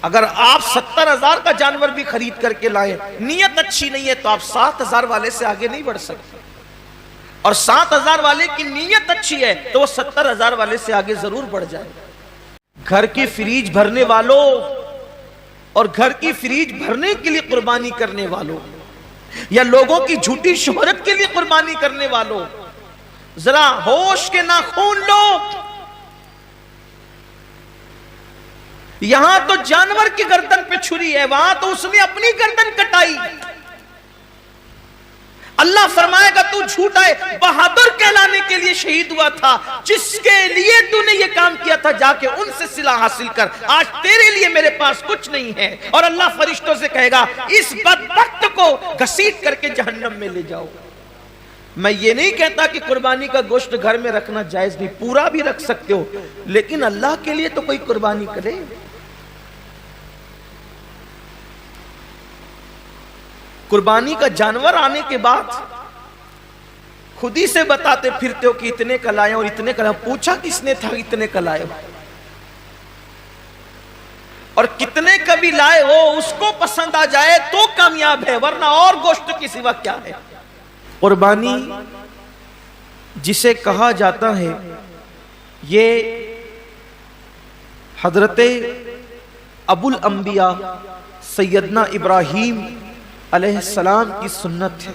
اگر آپ 70,000 کا جانور بھی خرید کر کے لائیں، نیت اچھی نہیں ہے تو آپ 7,000 والے سے آگے نہیں بڑھ سکتے، اور 7,000 والے کی نیت اچھی ہے تو وہ 70,000 والے سے آگے ضرور بڑھ جائے۔ گھر کی فریج بھرنے والوں اور گھر کی فریج بھرنے کے لیے قربانی کرنے والوں، یا لوگوں کی جھوٹی شہرت کے لیے قربانی کرنے والوں، ذرا ہوش کے ناخن لو۔ یہاں تو جانور کی گردن پہ چھری ہے، وہاں تو اس نے اپنی گردن کٹائی۔ اللہ فرمائے گا تو جھوٹا ہے، بہادر کہلانے کے لیے شہید ہوا تھا، جس کے لیے تو نے یہ کام کیا تھا جا کے ان سے صلہ حاصل کر، آج تیرے لیے میرے پاس کچھ نہیں ہے۔ اور اللہ فرشتوں سے کہے گا اس بدبخت کو گھسیٹ کر کے جہنم میں لے جاؤ۔ میں یہ نہیں کہتا کہ قربانی کا گوشت گھر میں رکھنا جائز نہیں، پورا بھی رکھ سکتے ہو، لیکن اللہ کے لیے تو کوئی قربانی کرے۔ قربانی کا جانور آنے کے بعد خود ہی سے بتاتے پھرتے ہو کہ اتنے کا لائے اور اتنے کا لائے، پوچھا کس نے تھا اتنے کا لائے، اور کتنے کا بھی لائے ہو اس کو پسند آ جائے تو کامیاب ہے، ورنہ اور گوشت کی سوا کیا ہے۔ قربانی جسے کہا جاتا ہے یہ حضرت ابو الانبیاء سیدنا ابراہیم علیہ السلام کی سنت ہے۔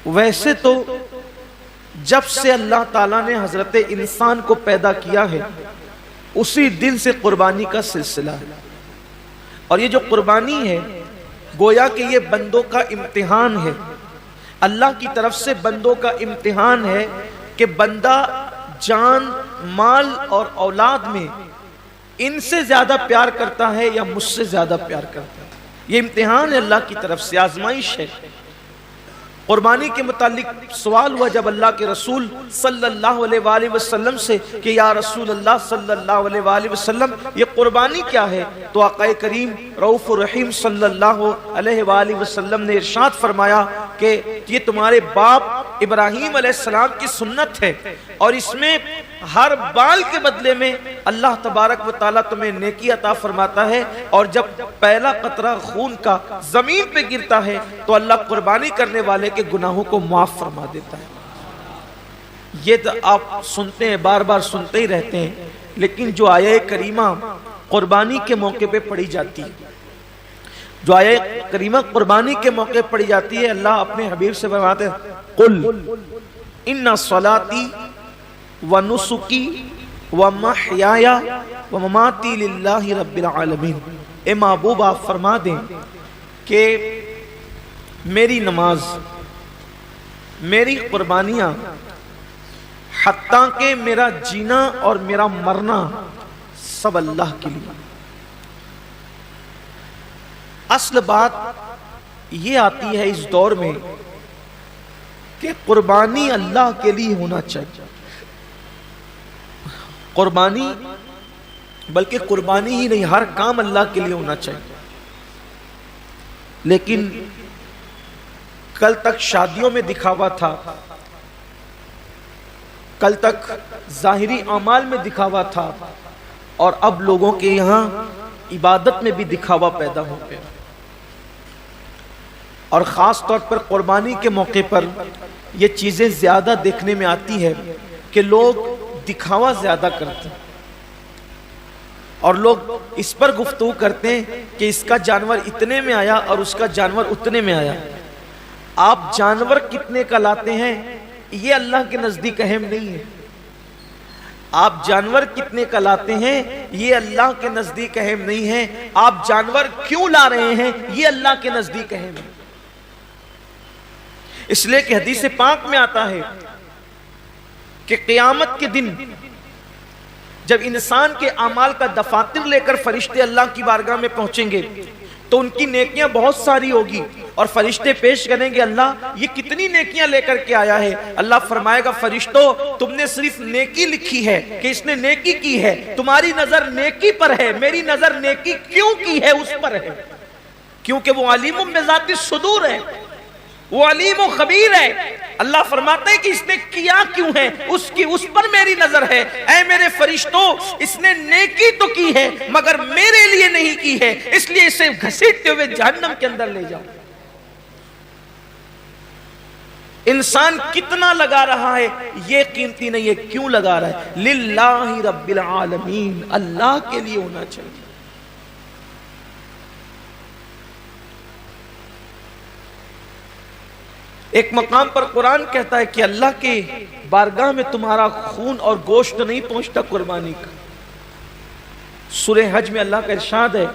ویسے تو جب سے اللہ تعالیٰ نے حضرت انسان کو پیدا کیا ہے اسی دن سے قربانی کا سلسلہ ہے، اور یہ جو قربانی ہے گویا کہ یہ بندوں کا امتحان ہے، اللہ کی طرف سے بندوں کا امتحان ہے کہ بندہ جان، مال اور اولاد میں ان سے زیادہ پیار کرتا ہے یا مجھ سے زیادہ پیار کرتا ہے۔ یہ امتحان ہے اللہ کی طرف سے، آزمائش ہے۔ قربانی کے متعلق سوال ہوا جب اللہ کے رسول صلی اللہ علیہ وآلہ وسلم سے کہ یا رسول اللہ صلی اللہ علیہ وآلہ وسلم یہ قربانی کیا ہے؟ تو آقا کریم رؤوف الرحیم صلی اللہ علیہ وآلہ وسلم نے ارشاد فرمایا کہ یہ تمہارے باپ ابراہیم علیہ السلام کی سنت ہے، اور اس میں ہر بال کے بدلے میں اللہ تبارک و تعالیٰ تمہیں نیکی عطا فرماتا ہے، اور جب پہلا قطرہ خون کا زمین پہ گرتا ہے تو اللہ قربانی کرنے والے کے گناہوں کو معاف فرما دیتا ہے۔ یہ تو آپ سنتے ہیں، بار بار سنتے ہی رہتے ہیں، لیکن جو آیہ کریمہ قربانی کے موقع پہ پڑھی جاتی ہے، جو آیہ کریمہ قربانی کے موقع پہ پڑھی جاتی ہے، اللہ اپنے حبیب سے فرماتے ہیں قل ان صلاتی وَنُسُكِي وَمَحْيَايَ وَمَمَاتِي لِلَّهِ رَبِّ الْعَالَمِينَ۔ اے محبوب آپ فرما دیں کہ میری نماز، میری قربانیاں، حتیٰ کہ میرا جینا اور میرا مرنا سب اللہ کے لیے۔ اصل بات یہ آتی ہے اس دور میں کہ قربانی اللہ کے لیے ہونا چاہیے، قربانی بلکہ قربانی ہی نہیں، ہر کام اللہ کے لیے ہونا چاہیے۔ لیکن کل تک شادیوں میں دکھاوا تھا، کل تک ظاہری اعمال میں دکھاوا تھا، اور اب لوگوں کے یہاں عبادت میں بھی دکھاوا پیدا ہو گیا، اور خاص طور پر قربانی کے موقع پر یہ چیزیں زیادہ دیکھنے میں آتی ہے کہ لوگ دکھاوا زیادہ کرتے ہیں، اور لوگ اس پر گفتگو کرتے ہیں کہ اس کا جانور اتنے میں آیا اور اس کا جانور اتنے میں آیا۔ آپ جانور کتنے کا لاتے ہیں یہ اللہ کے نزدیک اہم نہیں ہے، آپ جانور کتنے کا لاتے ہیں یہ اللہ کے نزدیک اہم نہیں ہے، آپ جانور کیوں لا رہے ہیں یہ اللہ کے نزدیک اہم ہے۔ اس لیے کہ حدیث پاک میں آتا ہے کہ قیامت کے دن جب انسان کے اعمال کا دفاتر لے کر فرشتے اللہ کی بارگاہ میں پہنچیں گے تو ان کی نیکیاں بہت ساری ہوگی، اور فرشتے پیش کریں گے اللہ یہ کتنی نیکیاں لے کر کے آیا ہے؟ اللہ فرمائے گا فرشتوں تم نے صرف نیکی لکھی ہے کہ اس نے نیکی کی ہے، تمہاری نظر نیکی پر ہے، میری نظر نیکی کیوں کی ہے اس پر ہے، کیونکہ وہ علیم بذات الصدور ہے۔ وہ علیم و خبیر ہے۔ اللہ فرماتا ہے کہ اس نے کیا کیوں ہے، اس پر میری نظر ہے۔ اے میرے فرشتوں، اس نے نیکی تو کی ہے مگر میرے لیے نہیں کی ہے، اس لیے اسے گھسیٹتے ہوئے جہنم کے اندر لے جاؤ۔ انسان کتنا لگا رہا ہے یہ قیمتی نہیں ہے، کیوں لگا رہا ہے؟ للہ رب العالمین، اللہ کے لیے ہونا چاہیے۔ ایک مقام پر قرآن کہتا ہے کہ اللہ کے بارگاہ میں تمہارا خون اور گوشت نہیں پہنچتا قربانی کا۔ سورہ حج میں اللہ کا ارشاد ہے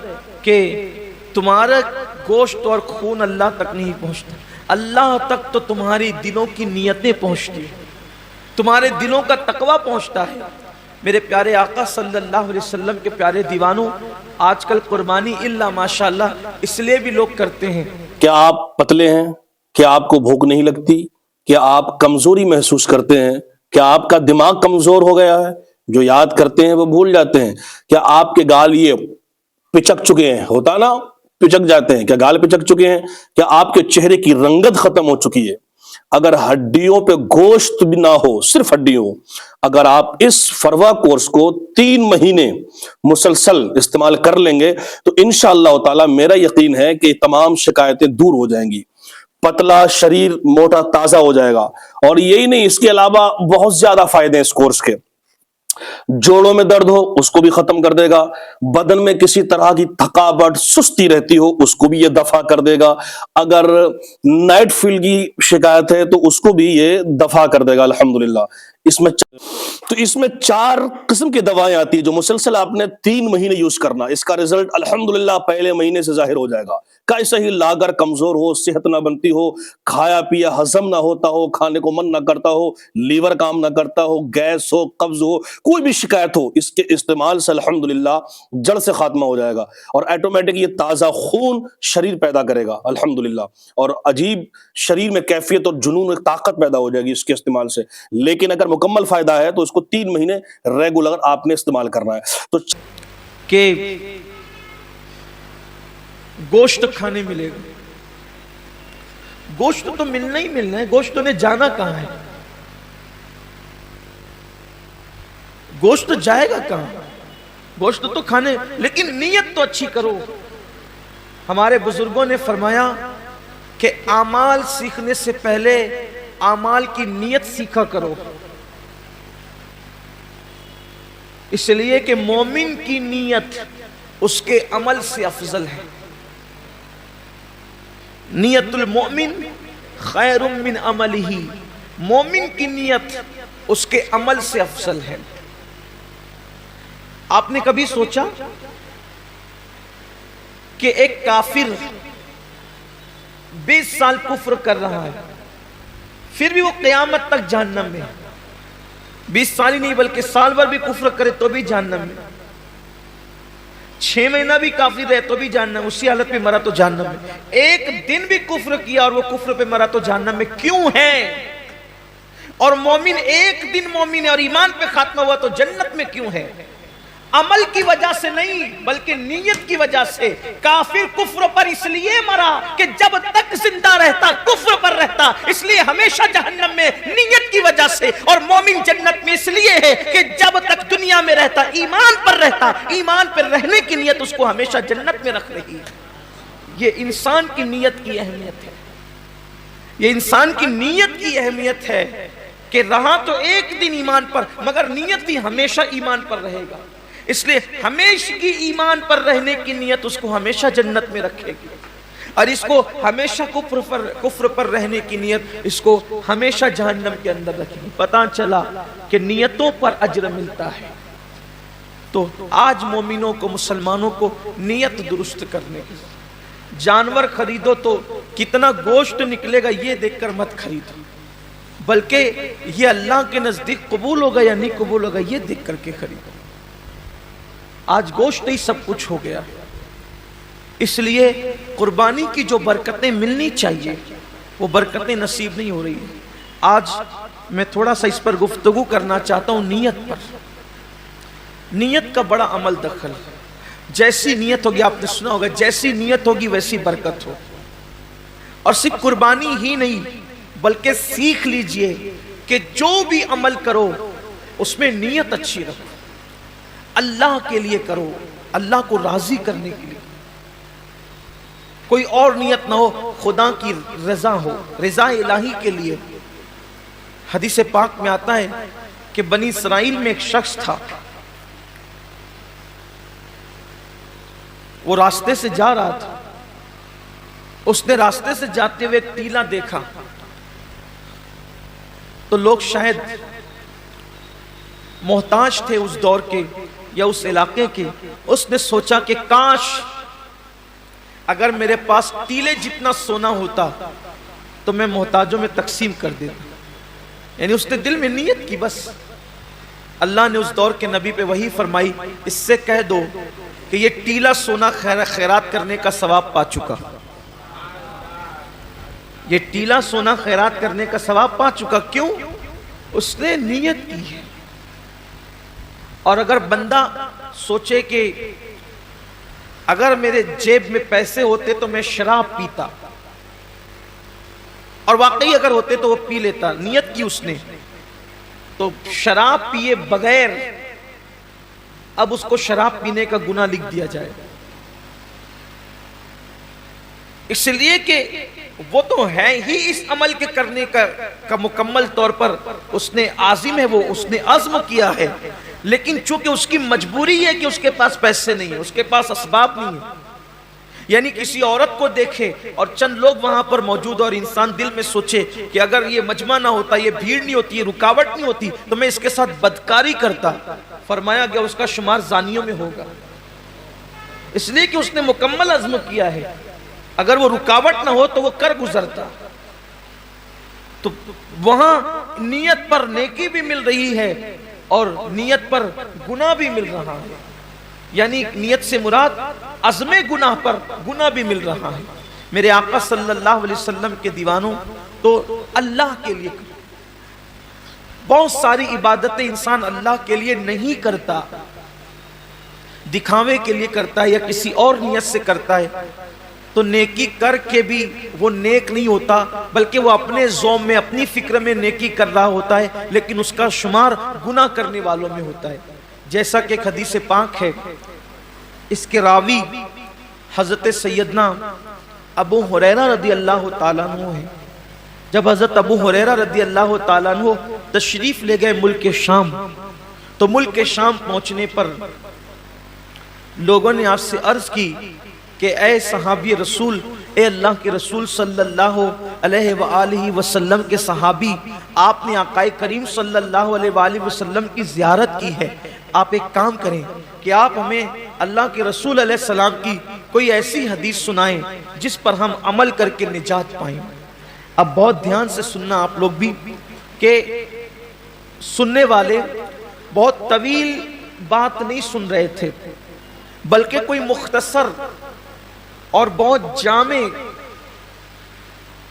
کہ تمہارا گوشت اور خون اللہ تک نہیں پہنچتا، اللہ تک تو تمہاری دلوں کی نیتیں پہنچتی ہیں، تمہارے دلوں کا تقوی پہنچتا ہے۔ میرے پیارے آقا صلی اللہ علیہ وسلم کے پیارے دیوانوں، آج کل قربانی اللہ ماشاءاللہ اس لیے بھی لوگ کرتے ہیں۔ کیا آپ پتلے ہیں؟ کیا آپ کو بھوک نہیں لگتی؟ کیا آپ کمزوری محسوس کرتے ہیں؟ کیا آپ کا دماغ کمزور ہو گیا ہے؟ جو یاد کرتے ہیں وہ بھول جاتے ہیں؟ کیا آپ کے گال یہ پچک چکے ہیں؟ ہوتا نا، پچک جاتے ہیں۔ کیا گال پچک چکے ہیں؟ کیا آپ کے چہرے کی رنگت ختم ہو چکی ہے؟ اگر ہڈیوں پہ گوشت بھی نہ ہو، صرف ہڈیوں، اگر آپ اس فروا کورس کو 3 مہینے مسلسل استعمال کر لیں گے تو انشاءاللہ تعالی میرا یقین ہے کہ تمام شکایتیں دور ہو جائیں گی، پتلا شریر موٹا تازہ ہو جائے گا۔ اور یہی نہیں، اس کے علاوہ بہت زیادہ فائدے ہیں اس کورس کے۔ جوڑوں میں درد ہو اس کو بھی ختم کر دے گا، بدن میں کسی طرح کی تھکاوٹ سستی رہتی ہو اس کو بھی یہ دفع کر دے گا، اگر نائٹ فیل کی شکایت ہے تو اس کو بھی یہ دفع کر دے گا الحمدللہ۔ اس میں 4 قسم کی دوائیں آتی ہیں جو مسلسل آپ نے 3 مہینے یوز کرنا، اس کا رزلٹ الحمدللہ پہلے مہینے سے ظاہر ہو جائے گا۔ کیسے ہی لاگر کمزور ہو، صحت نہ بنتی ہو، کھایا پیا ہضم نہ ہوتا ہو، کھانے کو من نہ کرتا ہو، لیور کام نہ کرتا ہو، گیس ہو، قبض ہو، کوئی بھی شکایت ہو، اس کے استعمال سے الحمدللہ جڑ سے خاتمہ ہو جائے گا، اور آٹومیٹک یہ تازہ خون شریر پیدا کرے گا الحمدللہ، اور عجیب شریر میں کیفیت اور جنون اور طاقت پیدا ہو جائے گی اس کے استعمال سے۔ لیکن اگر مکمل فائدہ ہے تو اس کو 3 مہینے ریگولر آپ نے استعمال کرنا ہے۔ تو کہ گوشت کھانے ملے گا، گوشت تو ملنا ہی ملنا ہے، گوشت نے جانا کہاں ہے؟ گوشت جائے گا کہاں؟ گوشت تو کھانے، لیکن نیت تو اچھی کرو۔ ہمارے بزرگوں نے فرمایا کہ اعمال سیکھنے سے پہلے اعمال کی نیت سیکھا کرو، اس لیے کہ مومن کی نیت اس کے عمل سے افضل ہے۔ نیت المؤمن خیر من عملہ، مومن کی نیت اس کے عمل سے افضل ہے۔ آپ نے کبھی سوچا کہ ایک کافر 20 سال کفر کر رہا ہے پھر بھی وہ قیامت تک جہنم میں، 20 سال ہی نہیں بلکہ سال بھر بھی کفر کرے تو بھی جہنم میں، 6 مہینہ بھی کافر رہے تو بھی جہنم، اسی حالت میں مرا تو جہنم میں، ایک دن بھی کفر کیا اور وہ کفر پہ مرا تو جہنم میں کیوں ہے؟ اور مومن ایک دن مومن ہے اور ایمان پہ خاتمہ ہوا تو جنت میں کیوں ہے؟ عمل کی وجہ سے نہیں بلکہ نیت کی وجہ سے۔ کافر کفر پر اس لیے مرا کہ جب تک زندہ رہتا کفر پر رہتا، اس لیے ہمیشہ جہنم میں نیت کی وجہ سے، اور مومن جنت میں اس لیے ہے کہ جب تک دنیا میں رہتا ایمان پر رہتا، ایمان پر رہنے کی نیت اس کو ہمیشہ جنت میں رکھ رہی ہے۔ یہ انسان کی نیت کی اہمیت ہے، یہ انسان کی نیت کی اہمیت ہے کہ رہا تو ایک دن ایمان پر مگر نیت بھی ہمیشہ ایمان پر رہے گا، اس لیے ہمیشہ کی ایمان پر رہنے کی نیت اس کو ہمیشہ جنت میں رکھے گی، اور اس کو ہمیشہ کفر پر رہنے کی نیت اس کو ہمیشہ جہنم کے اندر رکھے گی۔ پتہ چلا کہ نیتوں پر اجر ملتا ہے۔ تو آج مومنوں کو، مسلمانوں کو نیت درست کرنے کی، جانور خریدو تو کتنا گوشت نکلے گا یہ دیکھ کر مت خریدو، بلکہ یہ اللہ کے نزدیک قبول ہوگا یا نہیں قبول ہوگا یہ دیکھ کر کے خریدو۔ آج گوشت ہی سب کچھ ہو گیا، اس لیے قربانی کی جو برکتیں ملنی چاہیے وہ برکتیں نصیب نہیں ہو رہی ہیں۔ آج میں تھوڑا سا اس پر گفتگو کرنا چاہتا ہوں، نیت پر۔ نیت کا بڑا عمل دخل ہے، جیسی نیت ہوگی، آپ نے سنا ہوگا جیسی نیت ہوگی ویسی برکت ہو، اور صرف قربانی ہی نہیں بلکہ سیکھ لیجئے کہ جو بھی عمل کرو اس میں نیت اچھی رکھو، اللہ کے لیے کرو، اللہ کو راضی کرنے کے لیے، کوئی اور نیت نہ ہو، خدا کی رضا ہو، رضا الہی کے لیے۔ حدیث پاک میں آتا ہے کہ بنی اسرائیل میں ایک شخص تھا، وہ راستے سے جا رہا تھا، اس نے راستے سے جاتے ہوئے ایک ٹیلا دیکھا، تو لوگ شاید محتاج تھے اس دور کے یا اس علاقے کے، اس نے سوچا کہ کاش اگر میرے پاس ٹیلے جتنا سونا ہوتا تو میں محتاجوں میں تقسیم کر دیتا۔ یعنی اس نے دل میں نیت کی، بس اللہ نے اس دور کے نبی پہ وحی فرمائی، اس سے کہہ دو کہ یہ ٹیلا سونا خیرات کرنے کا ثواب پا چکا، یہ ٹیلا سونا خیرات کرنے کا ثواب پا چکا۔ کیوں؟ اس نے نیت کی ہے۔ اور اگر بندہ سوچے کہ اگر میرے جیب میں پیسے ہوتے تو میں شراب پیتا، اور واقعی اگر ہوتے تو وہ پی لیتا، نیت کی اس نے، تو شراب پیے بغیر اب اس کو شراب پینے کا گناہ لکھ دیا جائے، اس لیے کہ وہ تو ہے ہی اس عمل کے کرنے کا مکمل طور پر اس نے عازم ہے، وہ اس نے عزم کیا ہے، لیکن چونکہ اس کی مجبوری ہے کہ اس کے پاس پیسے نہیں ہیں، اس کے پاس اسباب نہیں ہیں، یعنی کسی عورت کو دیکھے اور چند لوگ وہاں پر موجود اور انسان دل میں سوچے کہ اگر یہ مجمع نہ ہوتا، یہ بھیڑ نہیں ہوتی، یہ رکاوٹ نہیں ہوتی تو میں اس کے ساتھ بدکاری کرتا، فرمایا گیا اس کا شمار زانیوں میں ہوگا، اس لیے کہ اس نے مکمل عزم کیا ہے۔ اگر وہ رکاوٹ نہ ہو تو وہ کر گزرتا، تو وہاں نیت پر نیکی بھی مل رہی ہے اور نیت پر گناہ بھی مل رہا ہے، یعنی نیت سے مراد عزم گناہ پر گناہ بھی مل رہا ہے۔ میرے آقا صلی اللہ علیہ وسلم کے دیوانوں، تو اللہ کے لیے بہت ساری عبادتیں انسان اللہ کے لیے نہیں کرتا، دکھاوے کے لیے کرتا ہے یا کسی اور نیت سے کرتا ہے، تو نیکی کر کے بھی وہ نیک نہیں ہوتا، بلکہ وہ اپنے ذوم میں اپنی فکر میں نیکی کر رہا ہوتا ہے، لیکن اس کا شمار گناہ کرنے والوں میں ہوتا ہے۔ جیسا کہ ایک حدیث پاک ہے، اس کے راوی حضرت سیدنا ابو ہریرہ رضی اللہ تعالیٰ عنہ ہے۔ جب حضرت ابو ہریرہ رضی اللہ تعالیٰ عنہ تشریف لے گئے ملک شام، تو ملک شام پہنچنے پر لوگوں نے آپ سے عرض کی کہ اے صحابی رسول، اے اللہ کے رسول صلی اللہ علیہ وآلہ وسلم کے صحابی، آپ نے آقا کریم صلی اللہ علیہ وآلہ وسلم کی زیارت کی ہے، آپ ایک کام کریں کہ آپ ہمیں اللہ کے رسول علیہ السلام کی کوئی ایسی حدیث سنائیں جس پر ہم عمل کر کے نجات پائیں۔ اب بہت دھیان سے سننا آپ لوگ بھی، کہ سننے والے بہت طویل بات نہیں سن رہے تھے، بلکہ کوئی مختصر اور بہت جامع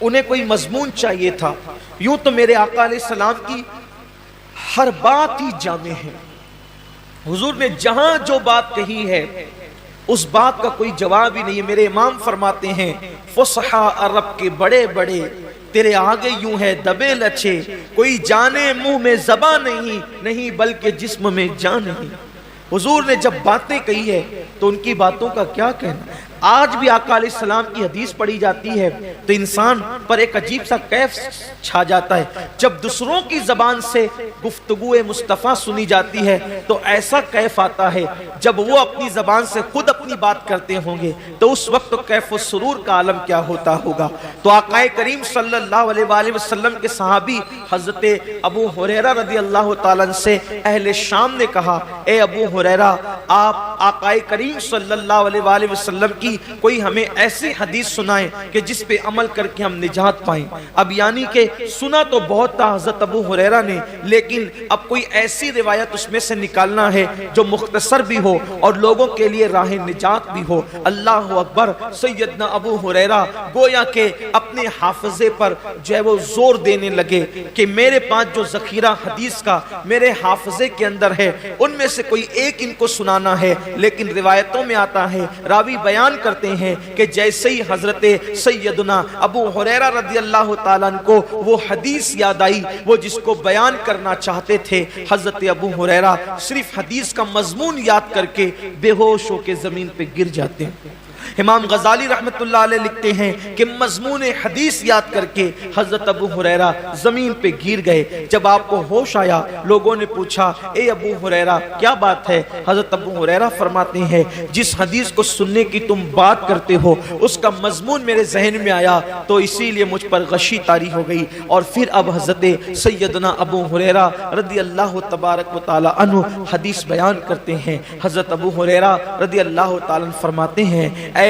انہیں کوئی مضمون چاہیے تھا۔ یوں تو میرے آقا علیہ السلام کی ہر بات ہی جامع ہے، حضور نے جہاں جو بات کہی ہے اس بات کا کوئی جواب ہی نہیں ہے۔ میرے امام فرماتے ہیں، فصحا عرب کے بڑے بڑے تیرے آگے یوں ہے دبے لچے، کوئی جانے منہ میں زبان نہیں بلکہ جسم میں جان نہیں۔ حضور نے جب باتیں کہی ہے تو ان کی باتوں کا کیا کہنا۔ آج بھی آقا علیہ السلام کی حدیث پڑھی جاتی ہے تو انسان پر ایک عجیب سا کیف چھا جاتا ہے۔ جب دوسروں کی زبان سے گفتگو مصطفیٰ سنی جاتی ہے تو ایسا کیف آتا ہے، جب وہ اپنی زبان سے خود اپنی بات کرتے ہوں گے تو اس وقت کیف و سرور کا عالم کیا ہوتا ہوگا۔ تو آقا کریم صلی اللہ علیہ وآلہ وسلم کے صحابی حضرت ابو ہریرہ رضی اللہ تعالیٰ عنہ سے اہل شام نے کہا، اے ابو ہریرہ، آپ آقا کریم صلی اللہ علیہ وآلہ وسلم کی کوئی ہمیں ایسی حدیث سنائیں کہ جس پہ عمل کر کے ہم نجات پائیں۔ اب یعنی کہ سنا تو بہت تھا حضرت ابو ہریرہ نے، لیکن اب کوئی ایسی روایت اس میں سے نکالنا ہے جو مختصر بھی ہو اور لوگوں کے لیے راہ نجات بھی ہو۔ اللہ اکبر۔ سیدنا ابو ہریرہ گویا کہ اپنے حافظے پر جو ہے وہ زور دینے لگے کہ میرے پاس جو ذخیرہ حدیث کا میرے حافظے کے اندر ہے ان میں سے کوئی ایک ان کو سنانا ہے، لیکن روایتوں میں آتا ہے، راوی بیان کرتے ہیں کہ جیسے ہی حضرت سیدنا ابو ہریرہ رضی اللہ تعالیٰ عنہ کو وہ حدیث یاد آئی، وہ جس کو بیان کرنا چاہتے تھے، حضرت ابو ہریرہ صرف حدیث کا مضمون یاد کر کے بے ہوش ہو کے زمین پہ گر جاتے ہیں۔ امام غزالی رحمت اللہ علیہ لکھتے ہیں کہ مضمون حدیث یاد کر کے حضرت ابو ہریرہ زمین پہ گر گئے۔ جب آپ کو ہوش آیا، لوگوں نے پوچھا اے ابو ہریرہ کیا بات ہے؟ حضرت ابو ہریرہ فرماتے ہیں جس حدیث کو سننے کی تم بات کرتے ہو اس کا مضمون میرے ذہن میں آیا تو اسی لیے مجھ پر غشی طاری ہو گئی، اور پھر اب حضرت سیدنا ابو ہریرہ رضی اللہ تبارک و تعالی عنہ حدیث بیان کرتے ہیں۔ حضرت ابو ہریرہ رضی اللہ تعالی عنہ فرماتے ہیں اے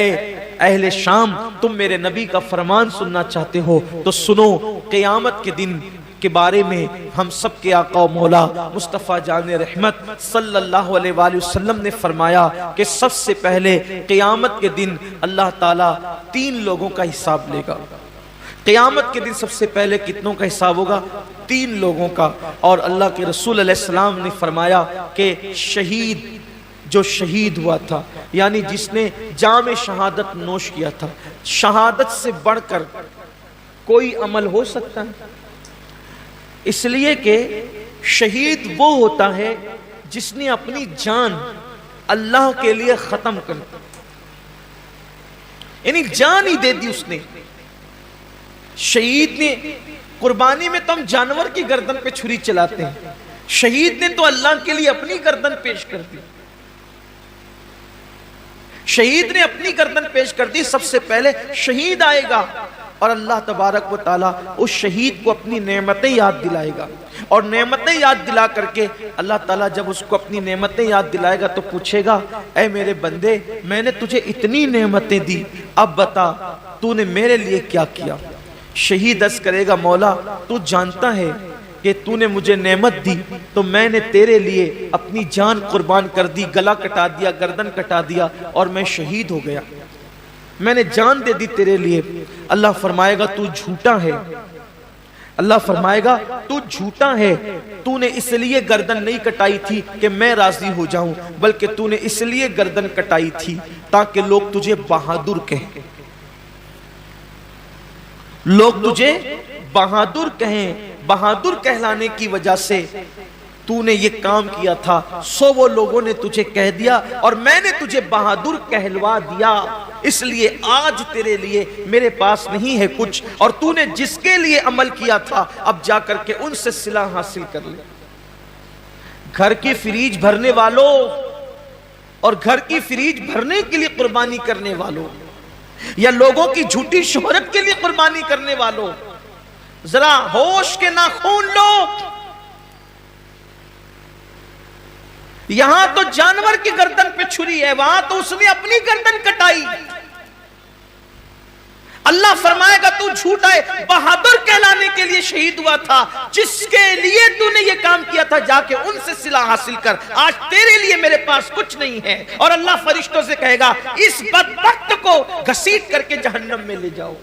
اہل شام، تم میرے نبی کا فرمان سننا چاہتے ہو تو سنو، قیامت کے دن کے بارے میں ہم سب کے آقا و مولا مصطفیٰ جان رحمت صلی اللہ علیہ وآلہ وسلم نے فرمایا کہ سب سے پہلے قیامت کے دن اللہ تعالیٰ 3 لوگوں کا حساب لے گا۔ قیامت کے دن سب سے پہلے کتنوں کا حساب ہوگا؟ 3 لوگوں کا۔ اور اللہ کے رسول علیہ السلام نے فرمایا کہ شہید، جو شہید ہوا تھا، یعنی جس نے جام شہادت نوش کیا تھا، شہادت سے بڑھ کر کوئی عمل ہو سکتا ہے؟ اس لیے کہ شہید وہ ہوتا ہے جس نے اپنی جان اللہ کے لیے ختم کر دی، یعنی جان ہی دے دی اس نے۔ شہید نے قربانی میں تو ہم جانور کی گردن پہ چھری چلاتے ہیں، شہید نے تو اللہ کے لیے اپنی گردن پیش کر دی۔ شہید نے اپنی گردن پیش کر دی۔ سب سے پہلے شہید آئے گا اور اللہ تبارک و تعالیٰ اس شہید کو اپنی نعمتیں یاد دلائے گا، اور نعمتیں یاد دلا کر کے اللہ تعالیٰ جب اس کو اپنی نعمتیں یاد دلائے گا تو پوچھے گا اے میرے بندے، میں نے تجھے اتنی نعمتیں دی، اب بتا تو نے میرے لیے کیا کیا؟ شہید عرض کرے گا مولا تو جانتا ہے کہ تو نے مجھے نعمت دی تو میں نے تیرے لیے اپنی جان قربان کر دی، گلا کٹا دیا، گردن کٹا دیا، اور میں شہید ہو گیا، میں نے جان دے دی تیرے لیے۔ اللہ فرمائے گا تو جھوٹا ہے، اللہ فرمائے گا تو جھوٹا ہے، تو نے اس لیے گردن نہیں کٹائی تھی کہ میں راضی ہو جاؤں، بلکہ تو نے اس لیے گردن کٹائی تھی تاکہ لوگ تجھے بہادر کہیں، لوگ تجھے بہادر کہیں۔ بہادر کہلانے کی وجہ سے تو نے یہ کام کیا تھا، سو وہ لوگوں نے تجھے کہہ دیا اور میں نے تجھے بہادر کہلوا دیا، اس لیے آج تیرے لیے میرے پاس نہیں ہے کچھ، اور تو نے جس کے لیے عمل کیا تھا اب جا کر کے ان سے صلہ حاصل کر لے۔ گھر کی فریج بھرنے والوں اور گھر کی فریج بھرنے کے لیے قربانی کرنے والوں، یا لوگوں کی جھوٹی شہرت کے لیے قربانی کرنے والوں، ذرا ہوش کے ناخون لو۔ یہاں تو جانور کی گردن پہ چھری ہے، وہاں تو اس نے اپنی گردن کٹائی۔ اللہ فرمائے گا تو جھوٹا ہے، بہادر کہلانے کے لیے شہید ہوا تھا، جس کے لیے تو نے یہ کام کیا تھا جا کے ان سے صلہ حاصل کر، آج تیرے لیے میرے پاس کچھ نہیں ہے۔ اور اللہ فرشتوں سے کہے گا اس بدبخت کو گھسیٹ کر کے جہنم میں لے جاؤ۔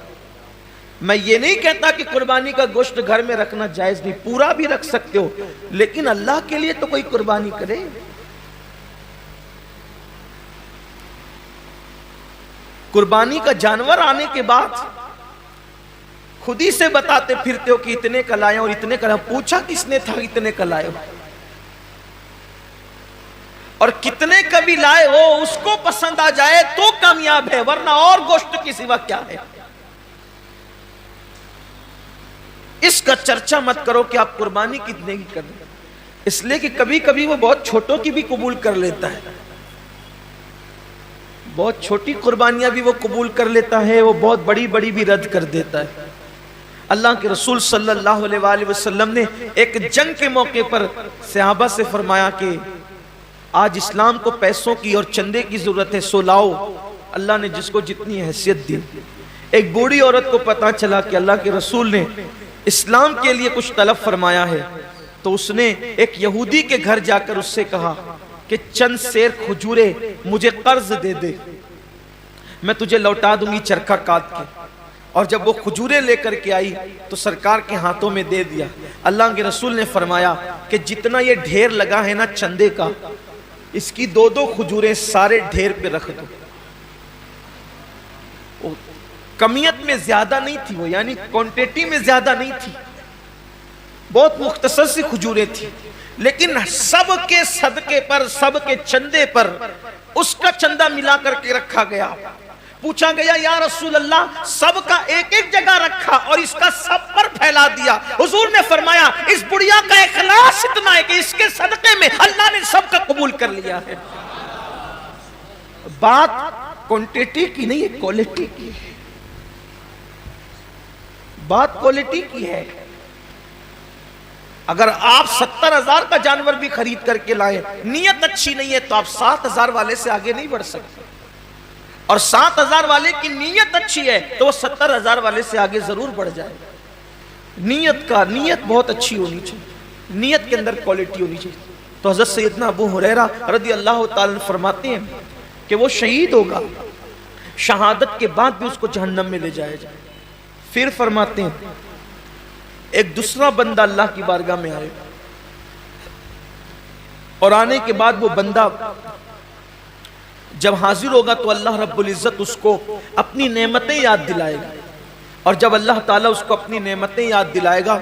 میں یہ نہیں کہتا کہ قربانی کا گوشت گھر میں رکھنا جائز نہیں، پورا بھی رکھ سکتے ہو، لیکن اللہ کے لیے تو کوئی قربانی کرے۔ قربانی کا جانور آنے کے بعد خود ہی سے بتاتے پھرتے ہو کہ اتنے کا لائے اور اتنے کا لائے، پوچھا کس نے تھا اتنے کا لائے ہو؟ اور کتنے کا بھی لائے ہو اس کو پسند آ جائے تو کامیاب ہے، ورنہ اور گوشت کی سوا کیا ہے؟ اس کا چرچا مت کرو کہ آپ قربانی کتنے کی کریں، اس لیے کہ کبھی کبھی وہ بہت چھوٹوں کی بھی قبول کر لیتا ہے، بہت چھوٹی قربانیاں بھی وہ قبول کر لیتا ہے، وہ بہت بڑی بڑی بھی رد کر دیتا ہے۔ اللہ کے رسول صلی اللہ علیہ وآلہ وسلم نے ایک جنگ کے موقع پر صحابہ سے فرمایا کہ آج اسلام کو پیسوں کی اور چندے کی ضرورت ہے، سو لاؤ۔ اللہ نے جس کو جتنی حیثیت دی۔ ایک بوڑھی عورت کو پتا چلا کہ اللہ کے رسول نے اسلام کے لیے کچھ طلب فرمایا ہے، تو اس نے ایک یہودی کے گھر جا کر اس سے کہا کہ چند سیر کھجورے مجھے قرض دے دے، میں تجھے لوٹا دوں گی چرخہ کاٹ کے۔ اور جب وہ کھجورے لے کر کے آئی تو سرکار کے ہاتھوں میں دے دیا۔ اللہ کے رسول نے فرمایا کہ جتنا یہ ڈھیر لگا ہے نا چندے کا، اس کی 2 کھجوریں سارے ڈھیر پہ رکھ دو۔ وہ کمیت میں زیادہ نہیں تھی، وہ یعنی کوانٹیٹی میں زیادہ نہیں تھی، بہت مختصر سی کھجوریں تھی، لیکن سب کے صدقے پر، سب کے چندے پر اس کا چندہ ملا کر کے رکھا گیا۔ پوچھا گیا یا رسول اللہ سب کا ایک ایک جگہ رکھا اور اس کا سب پر پھیلا دیا؟ حضور نے فرمایا اس بڑھیا کا اخلاص اتنا ہے کہ اس کے صدقے میں اللہ نے سب کا قبول کر لیا ہے۔ بات کوانٹیٹی کی نہیں ہے، کوالٹی کی ہے، بات کوالٹی کی ہے۔ اگر آپ 70,000 کا جانور بھی خرید کر کے لائیں، نیت اچھی نہیں ہے تو آپ 7,000 والے سے آگے نہیں بڑھ سکتے، اور 7,000 والے کی نیت اچھی ہے تو وہ 70,000 والے سے آگے ضرور بڑھ جائے گا۔ نیت بہت اچھی ہونی چاہیے، نیت کے اندر کوالٹی ہونی چاہیے۔ تو حضرت سیدنا ابو ہریرہ رضی اللہ تعالیٰ عنہ فرماتے ہیں کہ وہ شہید ہوگا، شہادت کے بعد بھی اس کو جہنم میں لے جایا جائے۔ پھر فرماتے ہیں ایک دوسرا بندہ اللہ کی بارگاہ میں آئے گا، اور آنے کے بعد وہ بندہ جب حاضر ہوگا تو اللہ رب العزت اس کو اپنی نعمتیں یاد دلائے گا، اور جب اللہ تعالیٰ اس کو اپنی نعمتیں یاد دلائے گا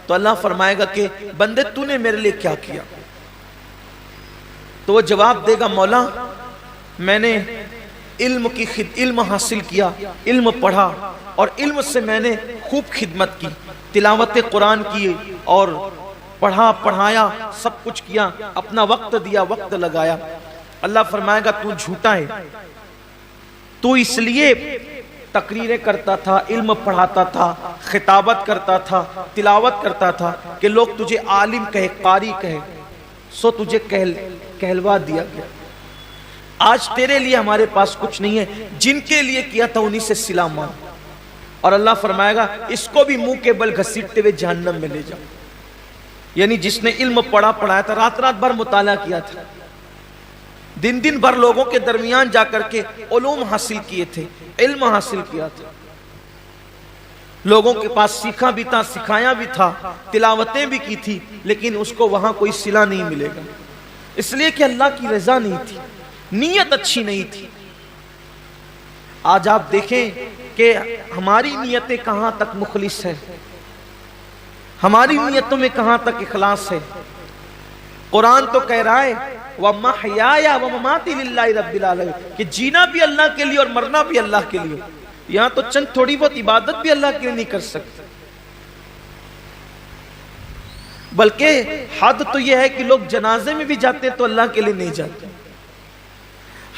تو اللہ فرمائے گا کہ بندے تو نے میرے لیے کیا کیا؟ تو وہ جواب دے گا مولا میں نے علم حاصل کیا، علم پڑھا، اور علم سے میں نے خوب خدمت کی، تلاوت قرآن کی اور پڑھا پڑھایا، سب کچھ کیا، اپنا وقت دیا، وقت لگایا۔ اللہ فرمائے گا تو جھوٹا ہے، تو اس لیے تقریریں کرتا تھا، علم پڑھاتا تھا، خطابت کرتا تھا، تلاوت کرتا تھا کہ لوگ تجھے عالم کہے، قاری کہے، سو تجھے کہلوا دیا گیا۔ آج تیرے لیے ہمارے پاس کچھ نہیں ہے، جن کے لیے کیا تھا انہی سے صلہ مانگ۔ اور اللہ فرمائے گا اس کو بھی منہ کے بل گھسیٹتے ہوئے جہنم میں لے جاؤ۔ یعنی جس نے علم پڑھایا تھا، رات رات بھر مطالعہ کیا تھا، دن دن بھر لوگوں کے درمیان جا کر کے علوم حاصل کیے تھے، علم حاصل کیا تھا، لوگوں کے پاس سیکھا بھی تھا، سکھایا بھی تھا، تلاوتیں بھی کی تھی، لیکن اس کو وہاں کوئی صلہ نہیں ملے گا، اس لیے کہ اللہ کی رضا نہیں تھی، نیت اچھی نہیں تھی۔ آج آپ دیکھیں کہ ہماری نیتیں کہاں تک مخلص ہیں، ہماری نیتوں میں کہاں تک اخلاص ہے۔ قرآن تو کہہ رہا ہے وَمَحْيَايَ وَمَمَاتِي لِلَّهِ رَبِّ الْعَالَمِينَ کہ جینا بھی اللہ کے لیے اور مرنا بھی اللہ کے لیے۔ یہاں تو چند تھوڑی بہت عبادت بھی اللہ کے لیے نہیں کر سکتے، بلکہ حد تو یہ ہے کہ لوگ جنازے میں بھی جاتے ہیں تو اللہ کے لیے نہیں جاتے،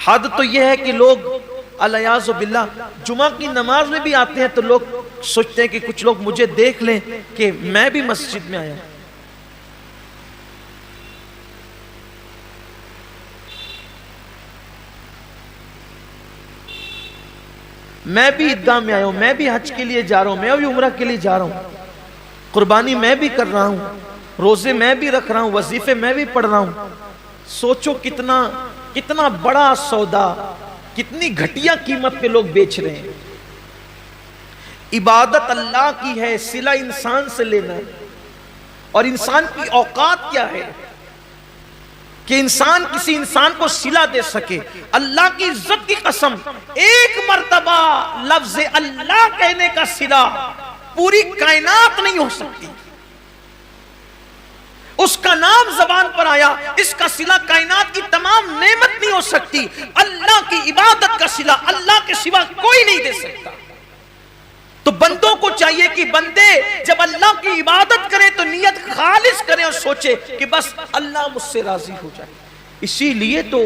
حد تو یہ ہے کہ لوگ الیاذ باللہ جمعہ کی نماز میں بھی آتے ہیں تو لوگ سوچتے ہیں کہ کچھ لوگ مجھے دیکھ لیں کہ میں بھی مسجد میں آیا، میں بھی عیدگاہ میں آیا ہوں، میں بھی حج کے لیے جا رہا ہوں، میں بھی عمرہ کے لیے جا رہا ہوں، قربانی میں بھی کر رہا ہوں، روزے میں بھی رکھ رہا ہوں، وظیفے میں بھی پڑھ رہا ہوں۔ سوچو کتنا بڑا سودا، کتنی گھٹیا قیمت پہ لوگ بیچ رہے ہیں۔ عبادت اللہ کی ہے، صلہ انسان سے لینا ہے، اور انسان کی اوقات کیا ہے کہ انسان کسی انسان کو صلہ دے سکے۔ اللہ کی عزت کی قسم، ایک مرتبہ لفظ اللہ کہنے کا صلہ پوری کائنات نہیں ہو سکتی۔ اس کا نام زبان پر آیا، اس کا صلہ کائنات کی تمام نعمت نہیں ہو سکتی۔ اللہ کی عبادت کا صلہ اللہ کے سوا کوئی نہیں دے سکتا۔ تو بندوں کو چاہیے کہ بندے جب اللہ کی عبادت کریں تو نیت خالص کریں اور سوچے کہ بس اللہ مجھ سے راضی ہو جائے۔ اسی لیے تو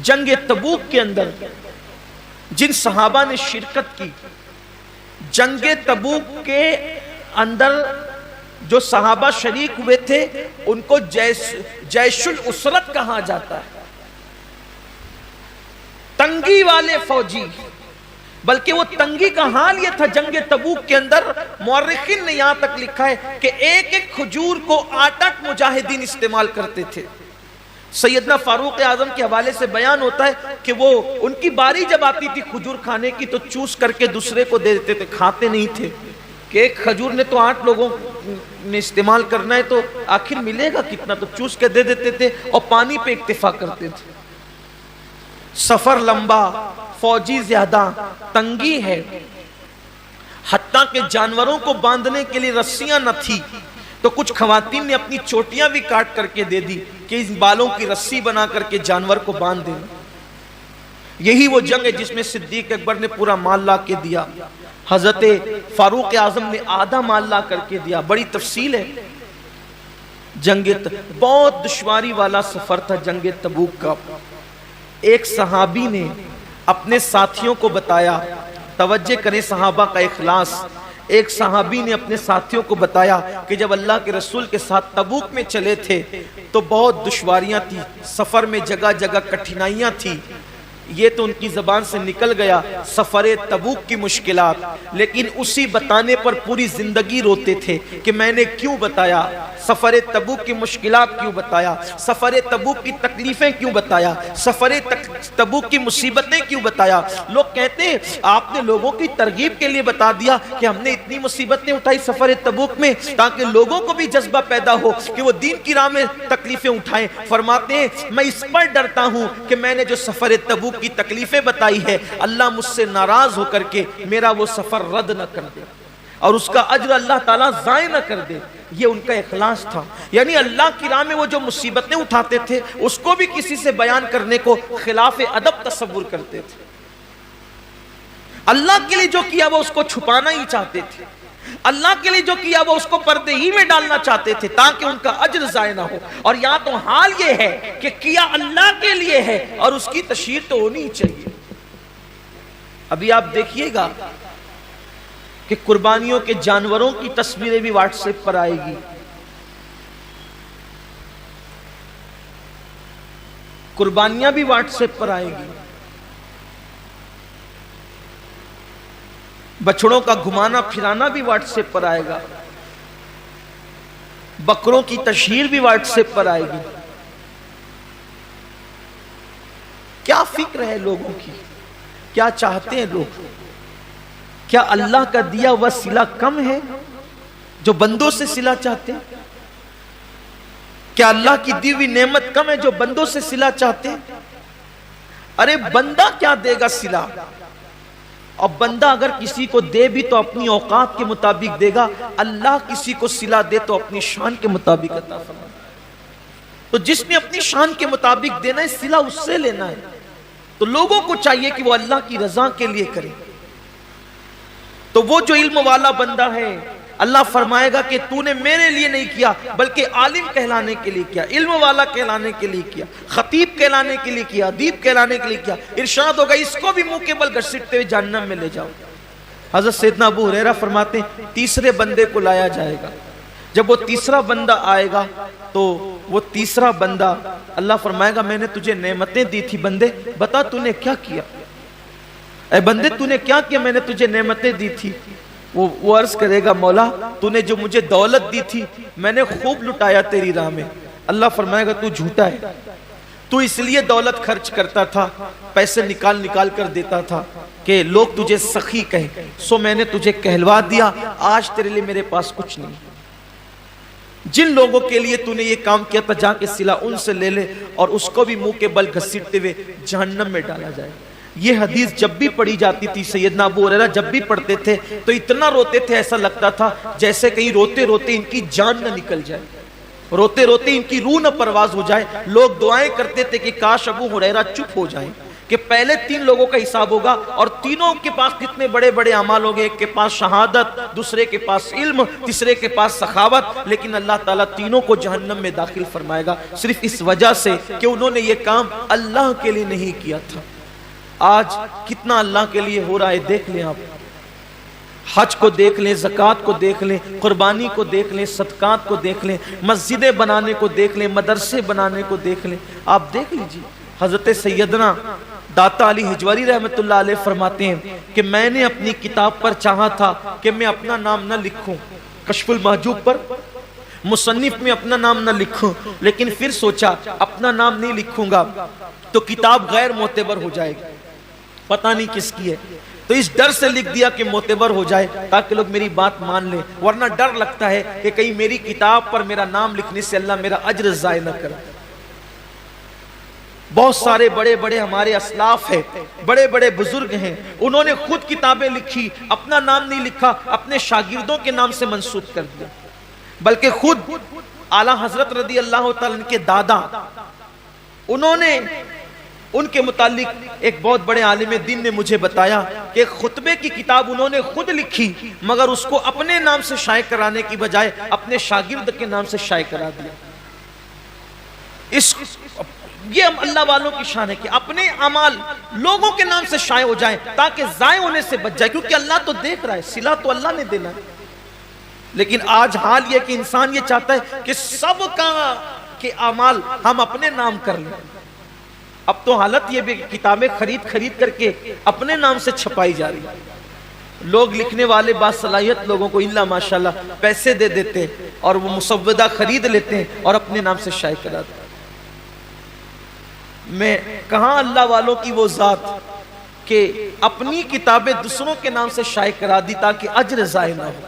جنگ تبوک کے اندر جن صحابہ نے شرکت کی، جنگ تبوک کے اندر جو صحابہ شریک ہوئے تھے ان کو جیش الاسرت کہا جاتا ہے، تنگی والے فوجی۔ بلکہ وہ تنگی کا حال یہ تھا جنگ تبوک کے اندر، مورخین نے یہاں تک لکھا ہے کہ ایک ایک کھجور کو 8 مجاہدین استعمال کرتے تھے۔ سیدنا فاروق اعظم کے حوالے سے بیان ہوتا ہے کہ وہ ان کی باری جب آتی تھی کھجور کھانے کی تو چوس کر کے دوسرے کو دے دیتے تھے، کھاتے نہیں تھے کہ ایک کھجور نے تو 8 لوگوں نے استعمال کرنا ہے تو آخر ملے گا کتنا، تو چوس کے دے دیتے تھے اور پانی پہ اکتفا کرتے تھے۔ سفر لمبا، فوجی زیادہ، تنگی ہے، حتیٰ کہ جانوروں کو باندھنے کے لیے رسیاں نہ تھی تو کچھ خواتین نے اپنی چوٹیاں بھی کاٹ کر کے دے دی کہ اس بالوں کی رسی بنا کر کے جانور کو باندھ دینا۔ یہی وہ جنگ ہے جس میں صدیق اکبر نے پورا مال لا کے دیا، حضرت فاروق اعظم نے آدھا مال لا کر کے دیا۔ بڑی تفصیل ہے جنگ بہت دشواری والا سفر تھا جنگ تبوک کا۔ ایک صحابی نے اپنے ساتھیوں کو بتایا، توجہ کریں صحابہ کا اخلاص، ایک صحابی نے اپنے ساتھیوں کو بتایا کہ جب اللہ کے رسول کے ساتھ تبوک میں چلے تھے تو بہت دشواریاں تھی، سفر میں جگہ جگہ کٹھنائیاں تھی۔ یہ تو ان کی زبان سے نکل گیا سفر تبوک کی مشکلات، لیکن اسی بتانے پر پوری زندگی روتے تھے کہ میں نے کیوں بتایا، سفر تبوک کی مشکلات کیوں بتایا، سفر تبوک کی تکلیفیں کیوں بتایا، سفر تبوک کی مصیبتیں کیوں بتایا۔ لوگ کہتے ہیں آپ نے لوگوں کی ترغیب کے لیے بتا دیا کہ ہم نے اتنی مصیبتیں اٹھائی سفر تبوک میں تاکہ لوگوں کو بھی جذبہ پیدا ہو کہ وہ دین کی راہ میں تکلیفیں اٹھائیں۔ فرماتے ہیں میں اس پر ڈرتا ہوں کہ میں نے جو سفر تبوک کی تکلیفیں بتائی ہے اللہ مجھ سے ناراض ہو کر کے میرا وہ سفر رد نہ کر دے اور اس کا اجر اللہ تعالیٰ ضائع نہ کر دے۔ یہ ان کا اخلاص تھا، یعنی اللہ کی راہ میں وہ جو مصیبتیں اٹھاتے تھے اس کو بھی کسی سے بیان کرنے کو خلاف ادب تصور کرتے تھے۔ اللہ کے لیے جو کیا وہ اس کو چھپانا ہی چاہتے تھے، اللہ کے لیے جو کیا وہ اس کو پردے ہی میں ڈالنا چاہتے تھے تاکہ ان کا اجر ضائع نہ ہو۔ اور یہاں تو حال یہ ہے کہ کیا اللہ کے لیے ہے اور اس کی تشہیر تو ہونی ہی چاہیے۔ ابھی آپ دیکھیے گا کہ قربانیوں کے جانوروں کی تصویریں بھی واٹس ایپ پر آئے گی، قربانیاں بھی واٹس ایپ پر آئے گی، بچڑوں کا گھمانا پھرانا بھی واٹس ایپ پر آئے گا، بکروں کی تشہیر بھی واٹس ایپ پر آئے گی۔ کیا فکر ہے لوگوں کی، کیا چاہتے ہیں لوگ؟ کیا اللہ کا دیا ہوا صلہ کم ہے جو بندوں سے صلہ چاہتے ہیں؟ کیا اللہ کی دی ہوئی نعمت کم ہے جو بندوں سے صلہ چاہتے ہیں؟ ارے بندہ کیا دے گا صلہ، اور بندہ اگر کسی کو دے بھی تو اپنی اوقات کے مطابق دے گا، اللہ کسی کو صلہ دے تو اپنی شان کے مطابق عطا فرمائے۔ تو جس نے اپنی شان کے مطابق دینا ہے صلہ اس سے لینا ہے، تو لوگوں کو چاہیے کہ وہ اللہ کی رضا کے لیے کرے۔ تو وہ جو علم والا بندہ ہے اللہ فرمائے گا کہ تو نے میرے لیے نہیں کیا بلکہ عالم کہلانے کے لیے کیا، علم والا کہلانے کے لیے کیا، خطیب کہلانے کے لیے کیا، ادیب کہلانے کے لیے کیا۔ ارشاد ہوگا اس کو بھی منہ کے بل گھسیٹتے ہوئے جہنم میں لے جاؤ۔ حضرت سیدنا ابو ہریرہ فرماتے ہیں تیسرے بندے کو لایا جائے گا، جب وہ تیسرا بندہ آئے گا تو وہ تیسرا بندہ اللہ فرمائے گا میں نے تجھے نعمتیں دی تھی بندے، بتا تو نے کیا کیا، اے بندے تو نے کیا کیا، میں نے تجھے نعمتیں دی تھی۔ وہ عرض کرے گا مولا تو نے جو مجھے دولت دی تھی میں نے خوب لٹایا تیری راہ میں۔ اللہ فرمائے گا تو جھوٹا ہے، تو اس لیے دولت خرچ کرتا تھا، پیسے نکال نکال کر دیتا تھا کہ لوگ تجھے سخی کہیں، سو میں نے تجھے کہلوا دیا، آج تیرے لیے میرے پاس کچھ نہیں۔ جن لوگوں کے لیے تو نے یہ کام کیا تھا جا کے صلہ ان سے لے لے، اور اس کو بھی منہ کے بل گھسیٹتے ہوئے جہنم میں ڈالا جائے۔ یہ حدیث جب بھی پڑھی جاتی تھی سیدنا ابو ہریرہ جب بھی پڑھتے تھے تو اتنا روتے تھے ایسا لگتا تھا جیسے کہیں روتے روتے ان کی جان نہ نکل جائے، روتے روتے ان کی روح نہ پرواز ہو جائے۔ لوگ دعائیں کرتے تھے کہ کاش ابو ہریرہ چپ ہو جائیں کہ پہلے 3 لوگوں کا حساب ہوگا اور تینوں کے پاس کتنے بڑے بڑے اعمال ہوں گے، ایک کے پاس شہادت، دوسرے کے پاس علم، تیسرے کے پاس سخاوت، لیکن اللہ تعالیٰ تینوں کو جہنم میں داخل فرمائے گا صرف اس وجہ سے کہ انہوں نے یہ کام اللہ کے لیے نہیں کیا تھا۔ آج کتنا اللہ کے لیے ہو رہا ہے دیکھ لیں آپ، حج کو دیکھ لیں، زکوٰۃ کو دیکھ لیں، قربانی کو دیکھ لیں، صدقات کو دیکھ لیں، مسجدیں بنانے کو دیکھ لیں، مدرسے بنانے کو دیکھ لیں، آپ دیکھ لیجئے۔ حضرت سیدنا داتا علی حجوری رحمت اللہ علیہ فرماتے ہیں کہ میں نے اپنی کتاب پر چاہا تھا کہ میں اپنا نام نہ لکھوں، کشف المحجوب پر مصنف میں اپنا نام نہ لکھوں، لیکن پھر سوچا اپنا نام نہیں لکھوں گا تو کتاب غیر معتبر ہو جائے گی، پتہ نہیں کس کی ہے، تو اس ڈر سے لکھ دیا کہ معتبر ہو جائے تاکہ لوگ میری بات مان لیں، ورنہ ڈر لگتا ہے کہ کہیں میری کتاب پر میرا نام لکھنے سے اللہ میرا اجر ضائع نہ کرے۔ بہت سارے بڑے بڑے ہمارے اسلاف ہیں، بڑے بڑے بزرگ ہیں، انہوں نے خود کتابیں لکھی، اپنا نام نہیں لکھا، اپنے شاگردوں کے نام سے منسوب کر دیا، بلکہ خود اعلیٰ حضرت رضی اللہ تعالیٰ عنہ کے دادا، انہوں نے ان کے متعلق ایک بہت بڑے عالم دین نے مجھے بتایا کہ خطبے کی کتاب انہوں نے خود لکھی، مگر اس کو اپنے نام سے شائع کرانے کی بجائے اپنے شاگرد کے نام سے شائع کرا دیا۔ یہ اللہ والوں کی شان ہے کہ اپنے اعمال لوگوں کے نام سے شائع ہو جائیں تاکہ ضائع ہونے سے بچ جائے، کیونکہ اللہ تو دیکھ رہا ہے، صلہ تو اللہ نے دینا ہے۔ لیکن آج حال یہ کہ انسان یہ چاہتا ہے کہ سب کا کے اعمال ہم اپنے نام کر لیں۔ اب تو حالت یہ بھی کتابیں خرید کر کے اپنے نام سے چھپائی جا رہی ہے۔ لوگ لکھنے والے باصلاحیت لوگوں کو اللہ ماشاءاللہ پیسے دے دیتے ہیں اور وہ مسودہ خرید لیتے ہیں اور اپنے نام سے شائع کرا دیتے ہیں۔ میں کہاں اللہ والوں کی وہ ذات کہ اپنی کتابیں دوسروں کے نام سے شائع کرا دی تاکہ اجر ضائع نہ ہو،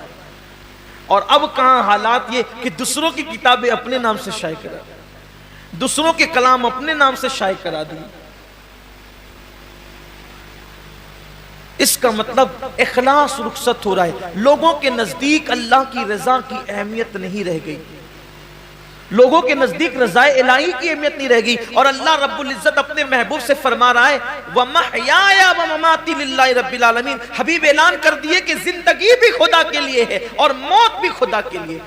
اور اب کہاں حالات یہ کہ دوسروں کی کتابیں اپنے نام سے شائع کرا دی، دوسروں کے کلام اپنے نام سے شائع کرا دی۔ اس کا مطلب اخلاص رخصت ہو رہا ہے، لوگوں کے نزدیک اللہ کی رضا کی اہمیت نہیں رہ گئی، لوگوں کے نزدیک رضا الہی کی اہمیت نہیں رہ گئی، اور اللہ رب العزت اپنے محبوب سے فرما رہا ہے وَمَحْيَايَ وَمَمَاتِي لِلَّهِ رَبِّ الْعَالَمِينَ۔ حبیب اعلان کر دیے کہ زندگی بھی خدا کے لیے ہے اور موت بھی خدا کے لیے،